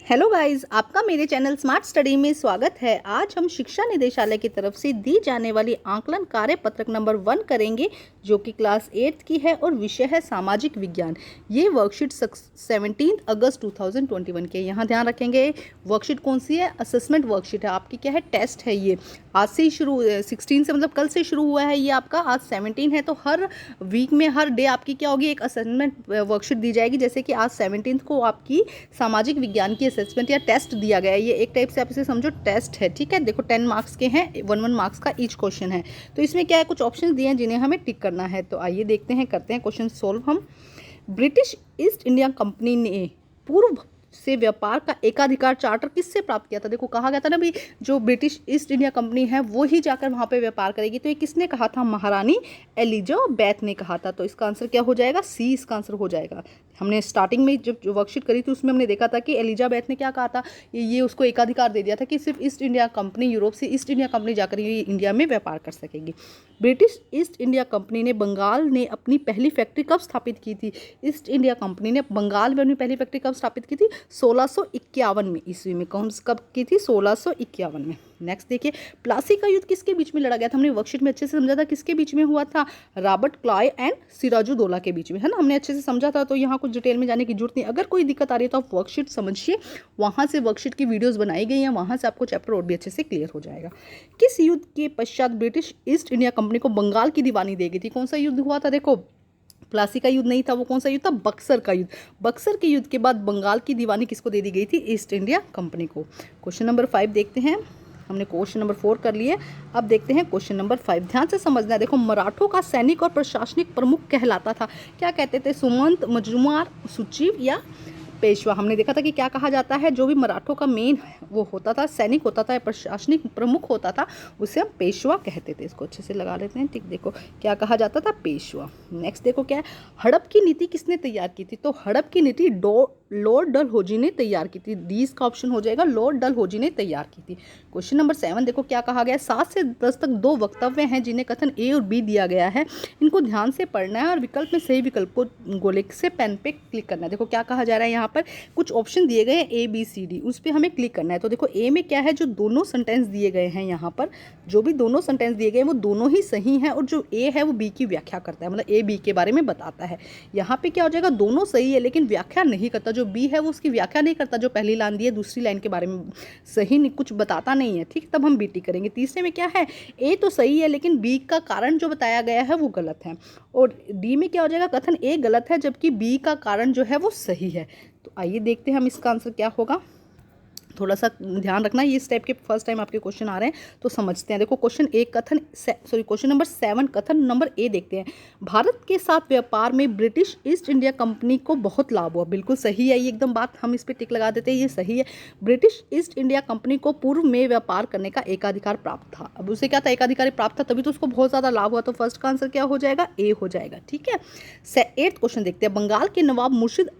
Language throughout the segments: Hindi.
हेलो गाइस, आपका मेरे चैनल स्मार्ट स्टडी में स्वागत है। आज हम शिक्षा निदेशालय की तरफ से दी जाने वाली आकलन कार्य पत्रक नंबर 1 करेंगे, जो कि क्लास 8 की है और विषय है सामाजिक विज्ञान। ये वर्कशीट 17 अगस्त 2021 के। यहाँ ध्यान रखेंगे वर्कशीट कौन सी है, असेसमेंट वर्कशीट है आपकी। क्या है, टेस्ट है। ये आज से ही शुरू 16 से मतलब कल से शुरू हुआ है ये आपका। आज 17 है, तो हर वीक में हर डे आपकी क्या होगी, एक असेसमेंट वर्कशीट दी जाएगी। जैसे कि आज 17 को आपकी सामाजिक विज्ञान की असेसमेंट या टेस्ट दिया गया है। ये एक टाइप से आप इसे समझो टेस्ट है, ठीक है। देखो 10 मार्क्स के हैं, 1 मार्क्स का ईच क्वेश्चन है। तो इसमें क्या है, कुछ ऑप्शन दिए हैं जिन्हें हमें टिक करना है। तो आइए देखते हैं, करते हैं क्वेश्चन सोल्व हम। ब्रिटिश ईस्ट इंडिया कंपनी ने पूर्व से व्यापार का एकाधिकार चार्टर किससे प्राप्त किया था। देखो कहा गया था ना भी, जो ब्रिटिश ईस्ट इंडिया कंपनी है वो ही जाकर वहाँ पे व्यापार करेगी। तो ये किसने कहा था, महारानी एलिजाबेथ ने कहा था। तो इसका आंसर क्या हो जाएगा, सी इसका आंसर हो जाएगा। हमने स्टार्टिंग में जब वर्कशीट करी थी उसमें हमने देखा था कि एलिजाबेथ ने क्या कहा था, ये उसको एकाधिकार दे दिया था कि सिर्फ ईस्ट इंडिया कंपनी, यूरोप से ईस्ट इंडिया कंपनी जाकर ये इंडिया में व्यापार कर सकेगी। ब्रिटिश ईस्ट इंडिया कंपनी ने बंगाल ने अपनी पहली फैक्ट्री कब स्थापित की थी। ईस्ट इंडिया कंपनी ने बंगाल में अपनी पहली फैक्ट्री कब स्थापित की थी, 1651 में ईस्वी में। कब की थी, 1651 में। नेक्स्ट देखिए, प्लासी का युद्ध किसके बीच में लड़ा गया था। हमने वर्कशीट में अच्छे से समझा था किसके बीच में हुआ था, रॉबर्ट क्लाइव एंड सिराजुद्दौला के बीच में, है ना। हमने अच्छे से समझा था, तो यहाँ कुछ डिटेल में जाने की जरूरत नहीं। अगर कोई दिक्कत आ रही है तो आप वर्कशीट समझिए, वहाँ से वर्कशीट की वीडियोस बनाई गई हैं, वहाँ से आपको चैप्टर और भी अच्छे से क्लियर हो जाएगा। किस युद्ध के पश्चात ब्रिटिश ईस्ट इंडिया कंपनी को बंगाल की दीवानी दे गई थी। कौन सा युद्ध हुआ था, देखो प्लासी का युद्ध नहीं था, वो कौन सा युद्ध था, बक्सर का युद्ध। बक्सर के युद्ध के बाद बंगाल की दीवानी किसको दे दी गई थी, ईस्ट इंडिया कंपनी को। क्वेश्चन नंबर 5 देखते हैं। हमने क्वेश्चन नंबर 4 कर लिए, अब देखते हैं क्वेश्चन नंबर 5। ध्यान से समझना है। देखो, मराठों का सैनिक और प्रशासनिक प्रमुख कहलाता था, क्या कहते थे, सुमंत, मजरूमार, सुचिव या पेशवा। हमने देखा था कि क्या कहा जाता है, जो भी मराठों का मेन वो होता था, सैनिक होता था, प्रशासनिक प्रमुख होता था, उसे हम पेशवा कहते थे। इसको अच्छे से लगा लेते हैं, ठीक। देखो क्या कहा जाता था, पेशवा। नेक्स्ट देखो क्या है, हड़प की नीति किसने तैयार की थी। तो हड़प की नीति लॉर्ड डलहौजी ने तैयार की थी। डी इसका ऑप्शन हो जाएगा, लॉर्ड डलहौजी ने तैयार की थी। क्वेश्चन नंबर 7 देखो क्या कहा गया है, 7 से 10 तक 2 वक्तव्य हैं जिन्हें कथन ए और बी दिया गया है। इनको ध्यान से पढ़ना है और विकल्प में सही विकल्प को गोले से पेन पे क्लिक करना है। देखो क्या कहा जा रहा है, यहाँ पर कुछ ऑप्शन दिए गए हैं ए बी सी डी, उस पर हमें क्लिक करना है। तो देखो ए में क्या है, जो दोनों सेंटेंस दिए गए हैं, यहाँ पर जो भी दोनों सेंटेंस दिए गए हैं वो दोनों ही सही हैं, और जो ए है वो बी की व्याख्या करता है, मतलब ए बी के बारे में बताता है। यहाँ पे क्या हो जाएगा, दोनों सही है लेकिन व्याख्या नहीं करता। जो बी है वो उसकी व्याख्या नहीं करता, जो पहली लाइन दी है दूसरी लाइन के बारे में सही नहीं, कुछ बताता नहीं है, ठीक। तब हम बी टी करेंगे। तीसरे में क्या है, ए तो सही है लेकिन बी का कारण जो बताया गया है वो गलत है। और डी में क्या हो जाएगा, कथन ए गलत है जबकि बी का कारण जो है वो सही है। तो आइए देखते हैं हम इसका आंसर क्या होगा। थोड़ा सा ध्यान रखना, ये इस टाइप के फर्स्ट टाइम आपके क्वेश्चन आ रहे हैं तो समझते हैं। देखो क्वेश्चन नंबर 7 कथन नंबर ए देखते हैं। भारत के साथ व्यापार में ब्रिटिश ईस्ट इंडिया कंपनी को बहुत लाभ हुआ। बिल्कुल सही है ये एकदम बात, हम इस पर टिक लगा देते हैं, ये सही है। ब्रिटिश ईस्ट इंडिया कंपनी को पूर्व में व्यापार करने का एकाधिकार प्राप्त था। अब उसे क्या था, एकाधिकार प्राप्त था, तभी तो उसको बहुत ज़्यादा लाभ हुआ। तो फर्स्ट का आंसर क्या हो जाएगा, ए हो जाएगा, ठीक है। 8th क्वेश्चन देखते हैं। बंगाल के नवाब मुर्शिद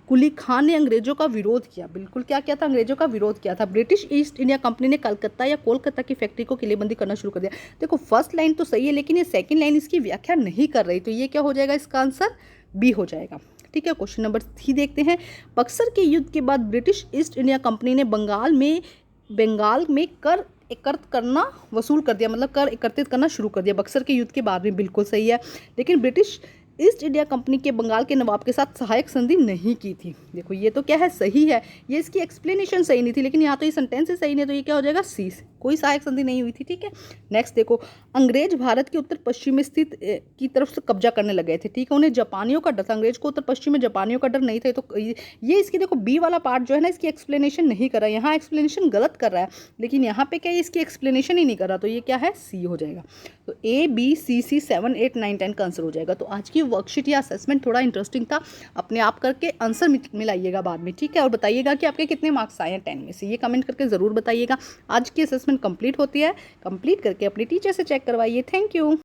कुली खान ने अंग्रेजों का विरोध किया। बिल्कुल क्या किया था, अंग्रेजों का विरोध किया था। ब्रिटिश ईस्ट इंडिया कंपनी ने कलकत्ता या कोलकाता की फैक्ट्री को किलेबंदी करना शुरू कर दिया। देखो फर्स्ट लाइन तो सही है लेकिन ये सेकंड लाइन इसकी व्याख्या नहीं कर रही, तो ये क्या हो जाएगा, इसका आंसर बी हो जाएगा, ठीक है। क्वेश्चन नंबर 3 देखते हैं। बक्सर के युद्ध के बाद ब्रिटिश ईस्ट इंडिया कंपनी ने बंगाल में कर एकत्रित करना वसूल कर दिया, मतलब कर एकत्रित करना शुरू कर दिया बक्सर के युद्ध के बाद में। बिल्कुल सही है, लेकिन ब्रिटिश ईस्ट इंडिया कंपनी के बंगाल के नवाब के साथ सहायक संधि नहीं की थी। देखो ये तो क्या है, सही है, ये इसकी एक्सप्लेनेशन सही नहीं थी, लेकिन यहाँ तो ये सेंटेंस ही सही नहीं, तो ये क्या हो जाएगा, सी, कोई सहायक संधि नहीं हुई थी, ठीक है। नेक्स्ट देखो, अंग्रेज भारत के उत्तर पश्चिम में स्थित की तरफ से कब्जा करने लगे थे, ठीक है। उन्हें जापानियों का डर था, अंग्रेज को उत्तर पश्चिम में जापानियों का डर नहीं था। तो ये इसकी देखो बी वाला पार्ट जो है ना, इसकी एक्सप्लेनेशन नहीं कर रहा है, यहाँ एक्सप्लेनेशन गलत कर रहा है, लेकिन यहाँ पे क्या है, इसकी एक्सप्लेनेशन ही नहीं कर रहा, तो ये क्या है, सी हो जाएगा। तो ए बी सी सी 7 8 9 10 का आंसर हो जाएगा। तो आज की वर्कशीट या असेसमेंट थोड़ा इंटरेस्टिंग था, अपने आप करके आंसर मिलाइएगा बाद में, ठीक है। और बताइएगा कि आपके कितने मार्क्स आए हैं 10 में से, ये कमेंट करके ज़रूर बताइएगा। आज की असेसमेंट कंप्लीट होती है, कंप्लीट करके अपने टीचर से चेक करवाइए। Thank you.